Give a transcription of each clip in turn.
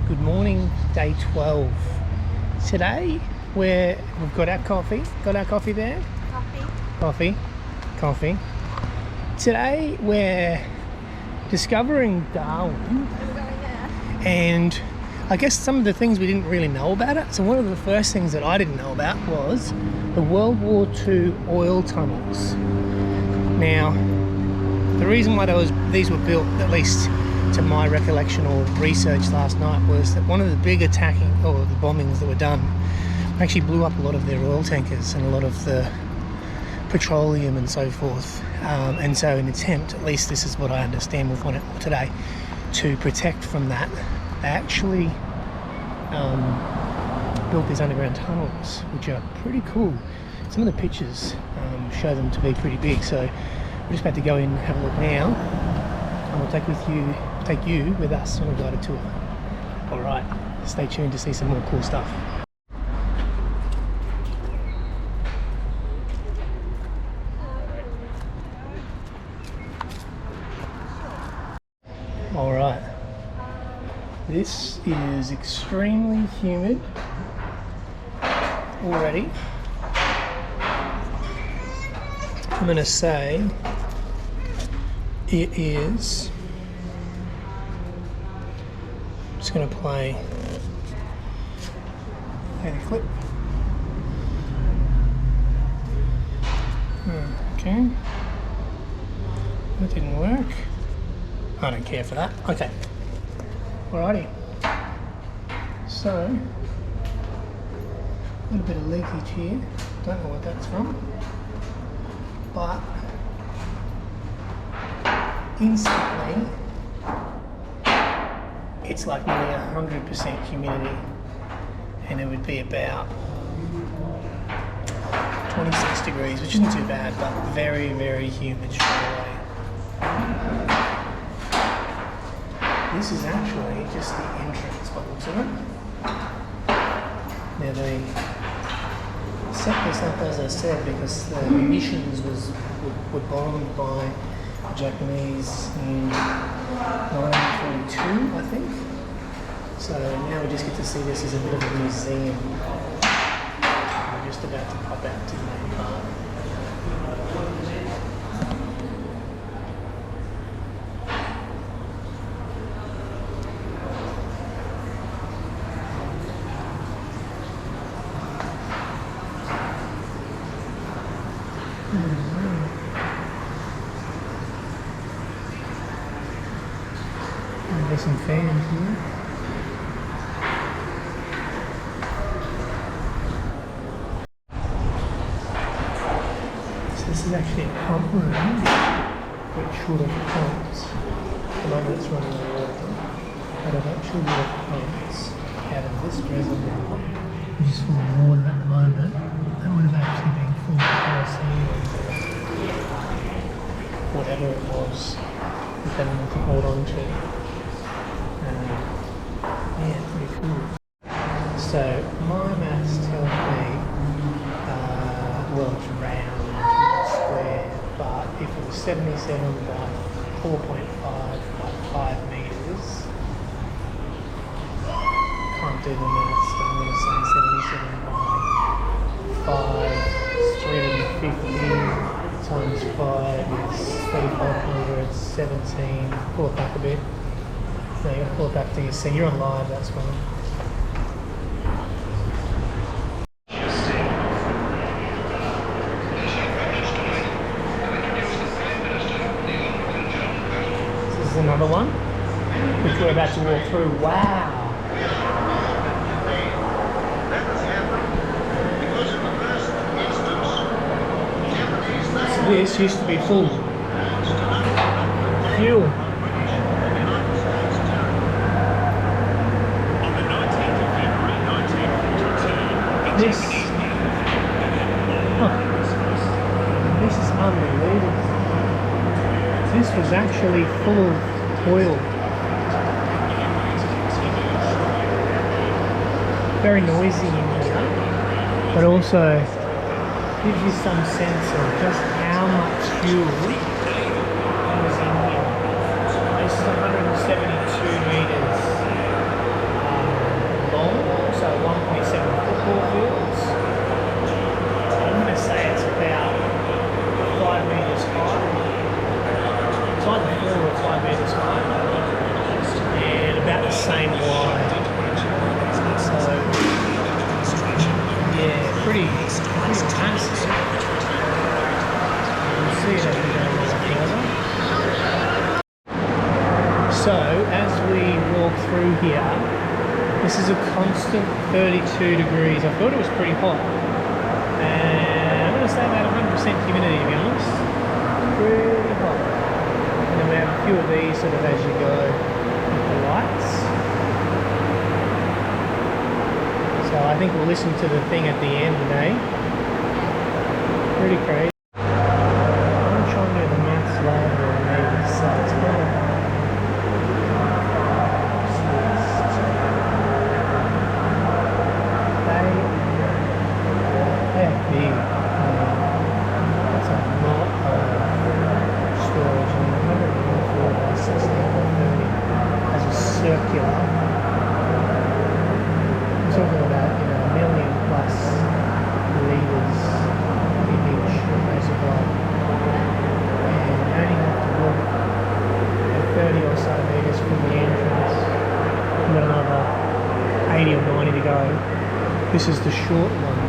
Good morning, day 12. Today we've got our coffee. Got our coffee there? Coffee. Today we're discovering Darwin. We're going there. And I guess some of the things we didn't really know about it. So one of the first things that I didn't know about was the World War II oil tunnels. Now, the reason why these were built, at least to my recollection or research last night, was that one of the big attacking or the bombings that were done actually blew up a lot of their oil tankers and a lot of the petroleum and so forth. And so in attempt, at least this is what I understand we'll find out today, to protect from that, they actually built these underground tunnels, which are pretty cool. Some of the pictures show them to be pretty big, so we're just about to go in and have a look now, and we'll take you with us on a guided tour. All right, stay tuned to see some more cool stuff. All right, this is extremely humid already. I'm going to say it is. I'm just going to play the clip. Okay, that didn't work. I don't care for that. Okay, alrighty. So, a little bit of leakage here. Don't know what that's from, but instantly it's like nearly 100% humidity, and it would be about 26 degrees, which isn't too bad, but very, very humid straight away. This is actually just the entrance by the looks of it. Now they set this up, as I said, because the munitions were bombed by the Japanese in 1942, I think. So now we just get to see this as a bit of a museum. We're just about to pop out to the main part. There's some fans here. So this is actually a pump room, which would have pumped. At the moment it's running out of water, but it actually would have pumped out of this reservoir, which is full of water at the moment. That would have actually been full of kerosene or whatever it was that they wanted to hold on to. Yeah, pretty cool. So my maths tells me, well, it's round, square, but if it was 77 by 4.5 by 5 meters, can't do the maths, but I'm going to say 77 by 5, 350 times 5 is 3,500, 17, pull it back a bit. So you got to pull it back to your scene. You're on live, that's fine. This is another one, which we're about to walk through. Wow! So this used to be full fuel. This is unbelievable. This was actually full of oil. Very noisy in here, but also gives you some sense of just how much fuel was in here. This is 172 meters same wide. So yeah, pretty massive. You'll see it as we go a little further. So as we walk through here, this is a constant 32 degrees. I thought it was pretty hot. And I'm going to say about 100% humidity, to be honest. Pretty hot. And then we have a few of these sort of as you go with the lights. So I think we'll listen to the thing at the end, eh? Pretty crazy. I'm trying to do the maths later on these, so it's kind of circular. I'm talking about, you know, 1 million plus litres in each reservoir. And you only have to look at 30 or so metres from the entrance. We've got another 80 or 90 to go. This is the short one.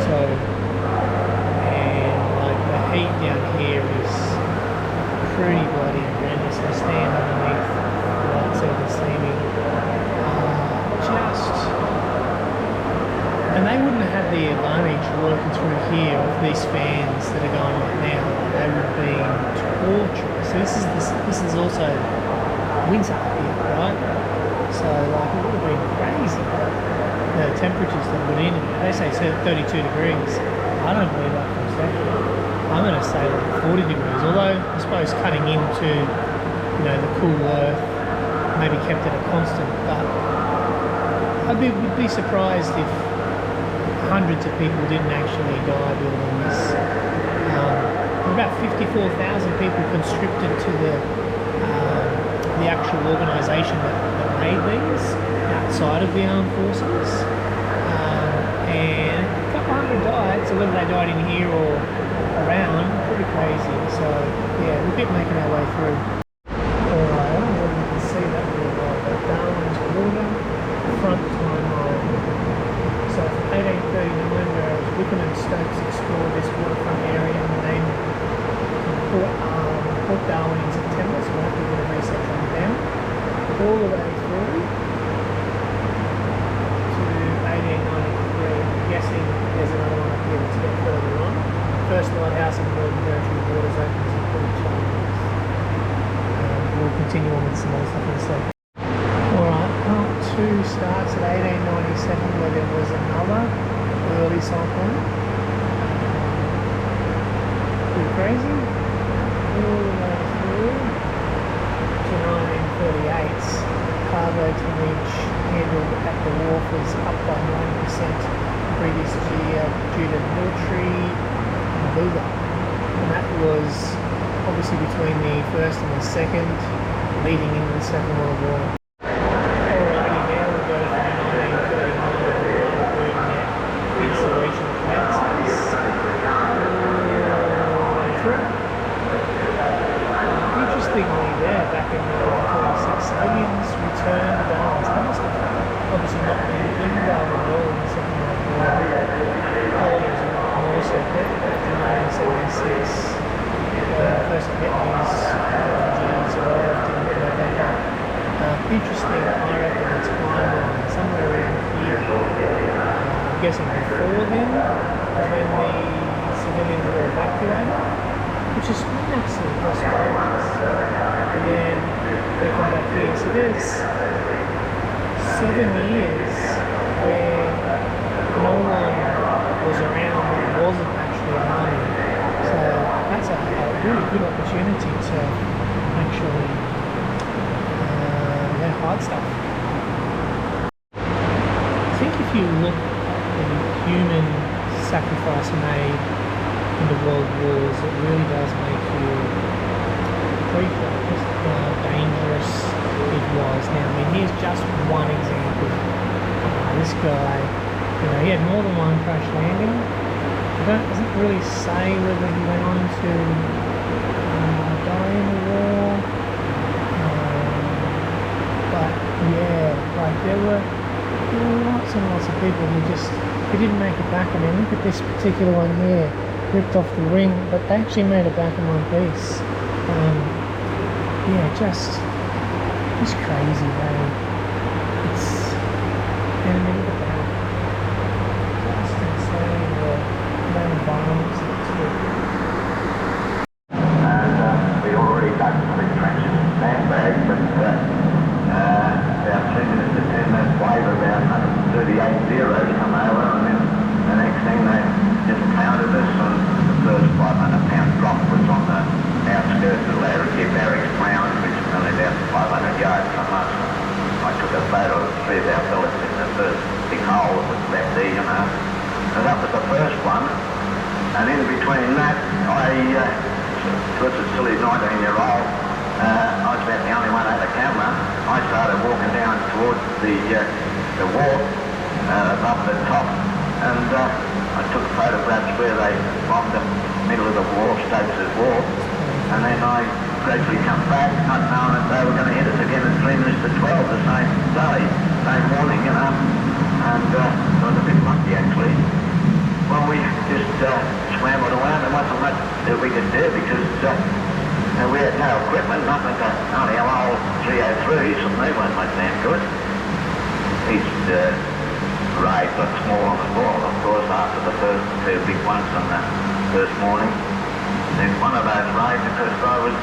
So, and like the heat down here is pretty bloody horrendous. I stand underneath so you can see me. And they wouldn't have the advantage working through here of these fans that are going right now. They would be torturous. So this is also winter here, right? So like it would have been crazy. The temperatures that were in it. They say 32 degrees. I don't believe that for a second. I'm going to say like 40 degrees. Although I suppose cutting into, you know, the cool earth maybe kept it a constant, but would be surprised if hundreds of people didn't actually die building this. About 54,000 people conscripted to the actual organisation that made these outside of the armed forces, and a couple hundred died. So whether they died in here or around, pretty crazy. So yeah, we'll keep making our way through. Darwin's water front timeline. So from 1839, where Wickham and Stokes explored this waterfront area in the name of Port Darwin in September, so we'll have to do a bit of research on them, all the way through to 1893. I'm guessing there's another one up here that's a bit further on. First lighthouse in the Northern Territory waters opens in Port Charles. We'll continue on with some more stuff in a second. Starts at 1897, where there was another early cyclone. Pretty crazy. All the way through to 1938. Cargo tonnage handled at the wharf was up by 90% the previous year due to military build-up. And that was obviously between the first and the second, leading into the Second World War. Interestingly, there back in 1946, aliens returned to Darwin's house. Obviously not in Darwin at all in the Second World War. Colonies were also built after 1976. First Vietnamese refugees arrived in November. Interesting, I reckon the timeline somewhere around here. I'm guessing before then, when the civilians were evacuated, which is an absolute possibility. And then they come back here. So there's 7 years where no one was around that wasn't actually an army. So that's a really good opportunity to actually hide stuff. I think if you look at the human sacrifice made in the world wars, it really does make you appreciate how dangerous it was. Now, I mean, here's just one example. This guy, you know, he had more than one crash landing. It doesn't really say whether he went on to die in the war, but yeah, like there were lots and lots of people who didn't make it back. I mean, look at this particular one here, ripped off the ring, but they actually made it back in one piece. Yeah, just crazy, man. And I mean, look at that. Just insane, the amount of bombs that's good. And we already dug some big trenches and sandbags, but about 2 minutes to 10 minutes later, about 138 zeros come over, and then the next thing they just pounded us, and the first 500-pound drop was on the outskirts of Larrikey Barracks ground, which is only about 500 yards from us. I took a photo of 3 of our billets in the first big hole that was left there, you know. So that was the first one, and in between that, because it's silly 19-year-old, I was about the only one that had a camera. I started walking down towards the wharf above the top, and I took photographs where they bombed the middle of the wharf, Stokes' Wharf, and then I gradually come back, not knowing that they were going to hit us again at 3 minutes to 12 the same day, same morning, you know, and I was a bit lucky actually. Well, we just swam it around. There wasn't much that we could do because we had no equipment, nothing to, only our old 303s, and they weren't much damn good. These raids got small on the ball, of course, after the first 2 big ones on the first morning. Then one of those raids, because I was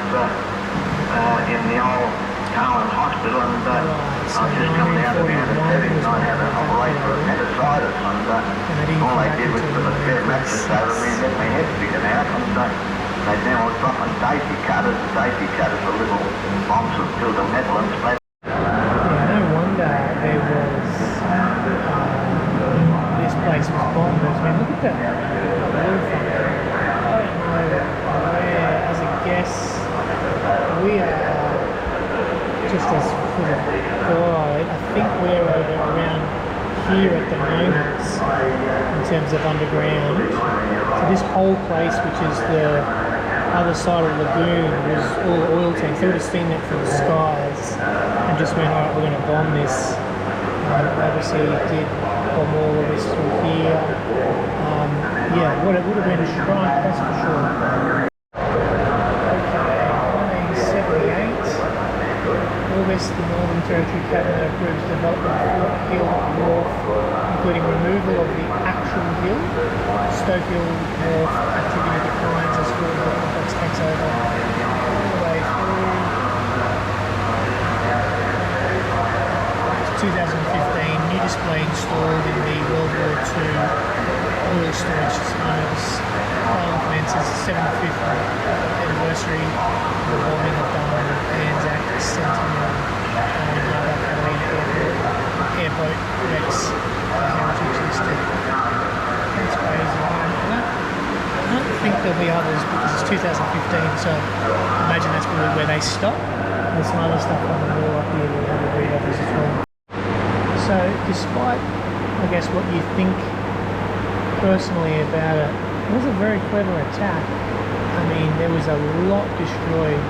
in the old Darwin hospital, and I was just coming out of the anaesthetic, and I had an operation for appendicitis, and all they did was put a spare mattress over me and get my head figured out, and they then were dropping daisy cutters. Daisy cutters were little bombs that filled the metal and splashed. Yeah, no wonder there was this place was bombed. I mean, look at that waterfront. I don't know where, as a guess, we are just as full of God. I think we're over around here at the moment in terms of underground. So this whole place, which is the other side of the lagoon, was all oil tanks. They would have seen that from the skies and just went, alright, we're going to bomb this. Obviously it did bomb all of this through here. Yeah, what it would have been a strike, that's for sure. August, the Northern Territory Cabinet approves development of Fort Hill Wharf, including removal of the actual hill. Stoke Hill Wharf activity declines as Fort Hill complex takes over all the way through. 2015, new display installed in the World War II oil storage tunnels. Commences the 75th anniversary of the bombing of Darwin and Anzac Centennial and another airport wrecks heritage listed. That's crazy. I don't think there'll be others because it's 2015, so I imagine that's probably where they stop. There's some other stuff on the wall up here that will have read others as well. So despite, I guess, what you think personally about it, it was a very clever attack. I mean, there was a lot destroyed.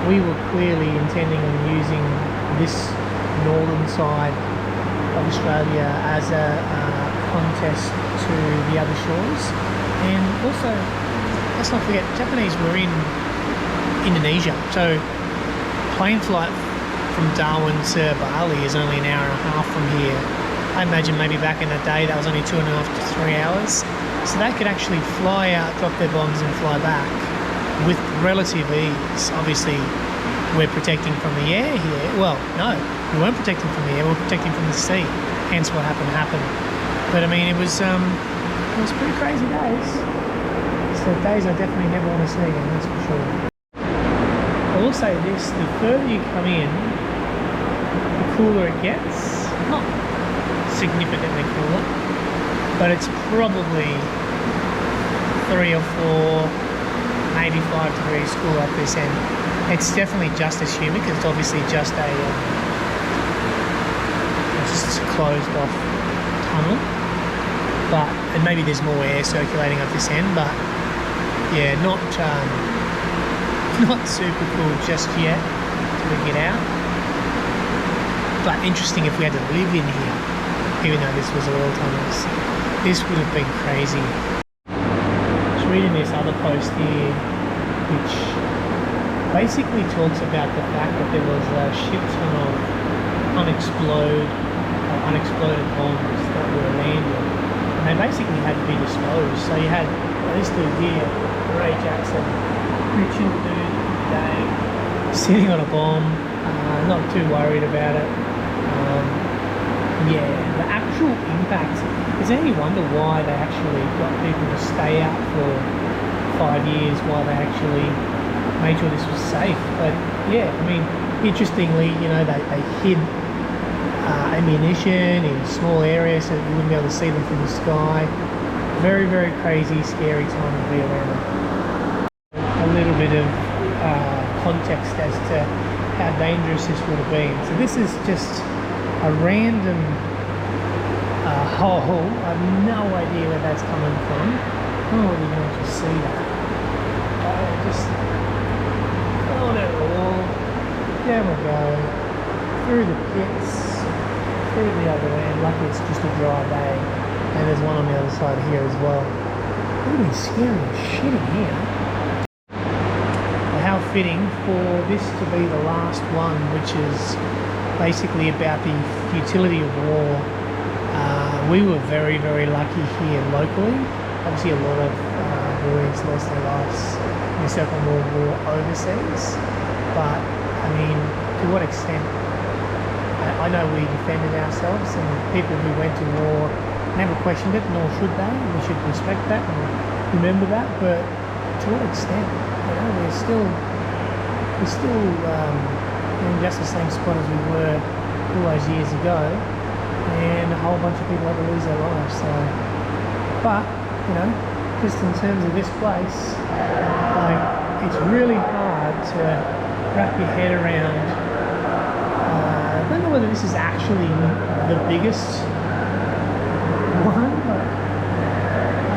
We were clearly intending on using this northern side of Australia as a contest to the other shores. And also, let's not forget, Japanese were in Indonesia. So, plane flight from Darwin to Bali is only an hour and a half from here. I imagine maybe back in the day that was only 2.5 to 3 hours. So they could actually fly out, drop their bombs and fly back with relative ease. Obviously, we're protecting from the air here. Well, no, we weren't protecting from the air, we were protecting from the sea. Hence what happened. But I mean, it was pretty crazy days. So days I definitely never want to see again, that's for sure. I will say this, the further you come in, the cooler it gets. Not significantly cooler, but it's probably 3 or 4, maybe 5 degrees cooler up this end. It's definitely just as humid because it's obviously just a closed off tunnel, and maybe there's more air circulating up this end, but yeah, not super cool just yet till we get out. But interesting if we had to live in here, even though this was oil tunnels. This would have been crazy. I was reading this other post here, which basically talks about the fact that there was a shit ton of unexploded bombs that were landed, and they basically had to be disposed. So you had this dude here, Ray Jackson, pretty chill dude today, sitting on a bomb, not too worried about it. Yeah, the actual impact, is there any wonder why they actually got people to stay out for 5 years, why they actually made sure this was safe? But yeah, I mean, interestingly, you know, they hid ammunition in small areas so that you wouldn't be able to see them from the sky. Very, very crazy, scary time to be around. A little bit of context as to how dangerous this would have been. So this is just a random hole. I have no idea where that's coming from. I don't know whether you can actually see that. Just on it all. Down we go. Through the pits. Through the other end. Luckily it's just a dry day. And there's one on the other side here as well. Really scary as shit in here. How fitting for this to be the last one, which is basically about the futility of war. We were very, very lucky here locally. Obviously a lot of Marines lost their lives in the Second World War overseas, but I mean, to what extent? I know we defended ourselves, and people who went to war never questioned it, nor should they. We should respect that and remember that, but to what extent? You know, we're still in just the same spot as we were all those years ago, and a whole bunch of people had to lose their lives. So, but you know, just in terms of this place, like, it's really hard to wrap your head around. I don't know whether this is actually the biggest one, but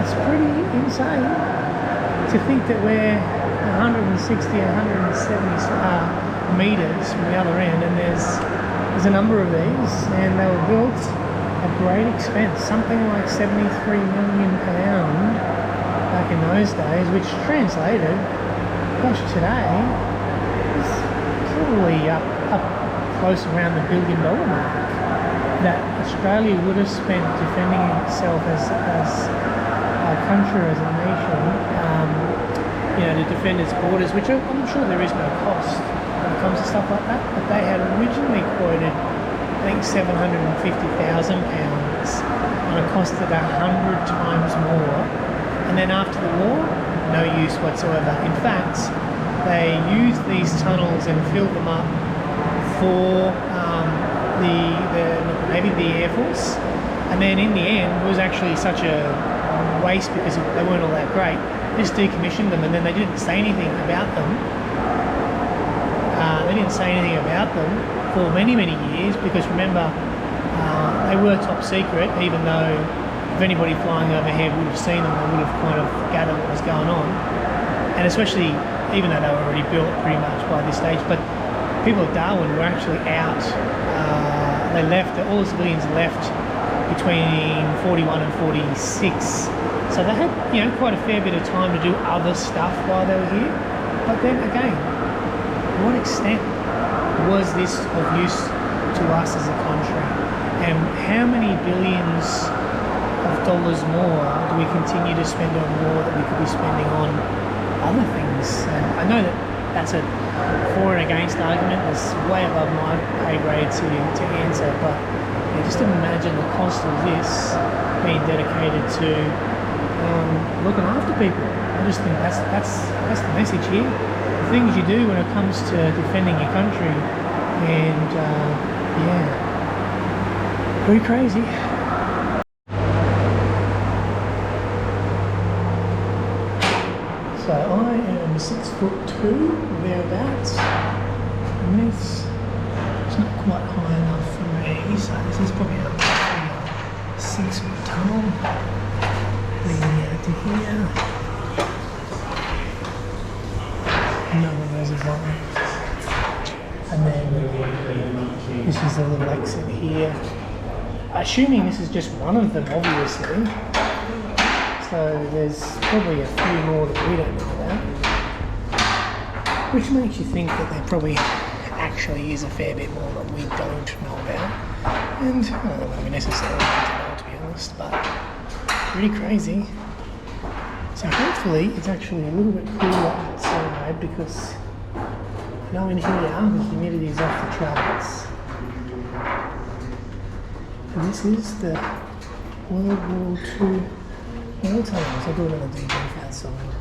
it's pretty insane to think that we're 160, 170 meters from the other end, and there's a number of these, and they were built at great expense, something like 73 million pound back in those days, which translated, gosh, today is probably up close around the $1 billion mark that Australia would have spent defending itself as a country, as a nation, you know, to defend its borders, which I'm sure there is no cost when it comes to stuff like that, but they had originally quoted, I think, £750,000 on a cost of 100 times more, and then after the war, no use whatsoever. In fact, they used these tunnels and filled them up for maybe the Air Force, and then in the end it was actually such a waste because they weren't all that great. They just decommissioned them, and then they didn't say anything about them. For many years, because remember, they were top secret, even though if anybody flying overhead would have seen them, they would have kind of gathered what was going on. And especially, even though they were already built pretty much by this stage, but people at Darwin were actually out. They left, all the civilians left between 41 and 46. So they had, you know, quite a fair bit of time to do other stuff while they were here. But then again, to what extent was this of use to us as a country? And how many billions of dollars more do we continue to spend on war that we could be spending on other things? And I know that that's a for and against argument. It's way above my pay grade to answer, but yeah, just imagine the cost of this being dedicated to looking after people. I just think that's the message here. The things you do when it comes to defending your country, and yeah, pretty crazy. So I am 6'2", thereabouts, and this is not quite high enough for me, so this is probably a 6-foot tunnel leading out to here. Another reservoir, and then This is a little exit here. Assuming this is just one of them, obviously. So there's probably a few more that we don't know about. Which makes you think that there probably actually is a fair bit more that we don't know about. And I don't know that we necessarily need to know, to be honest, but pretty crazy. So hopefully it's actually a little bit cooler outside because I know in here the humidity is off the charts. And this is the World War II Oil Tunnels. I'll do another debrief outside.